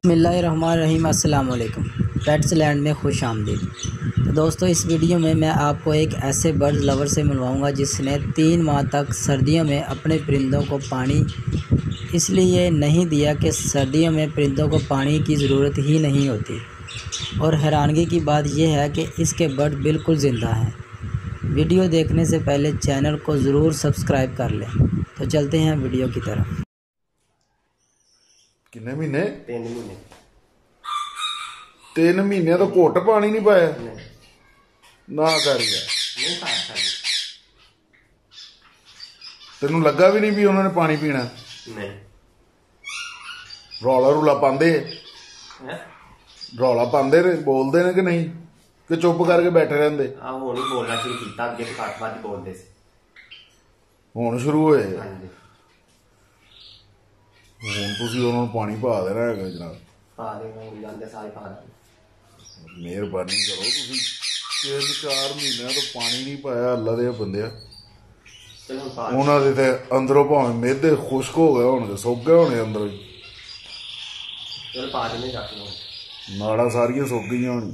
बिस्मिल्लाहिर्रहमानिर्रहीम अस्सलाम वालेकुम। पेट्स लैंड में खुश आमदीद। तो दोस्तों, इस वीडियो में मैं आपको एक ऐसे बर्ड लवर से मिलवाऊंगा जिसने 3 माह तक सर्दियों में अपने परिंदों को पानी इसलिए नहीं दिया कि सर्दियों में परिंदों को पानी की ज़रूरत ही नहीं होती। और हैरानगी की बात यह है कि इसके बर्ड बिल्कुल ज़िंदा हैं। वीडियो देखने से पहले चैनल को ज़रूर सब्सक्राइब कर लें। तो चलते हैं वीडियो की तरफ। किन्ने महीने? 3 महीने। 3 महीने तो घुट पानी नहीं पाया ना कर तेन लगा भी नहीं भी उन्होंने पानी पीना? नहीं। रौला रूला पांदे? रौला पांदे बोलते ने कि नहीं कि चुप करके बैठे रहंदे? हुण ही बोलना शुरू किया, अगे तो घट वध बोलते सी, हुण शुरू होए। हां जी, हुण तुसीं उन्होंने पानी पा देना है जनाब? पा देंगे, जाते सारे पा देंगे। मेहरबानी करो, तुसीं 3-4 महीनों तो पानी नहीं पाया। अल्लाह दे बंदे उन्होंने ते अंदरों भावें मेदे खुश्क हो गए होने, सुक गए होने अंदरों ही, चल पा देने जाके नाड़ा सारियां सुक गई होनी।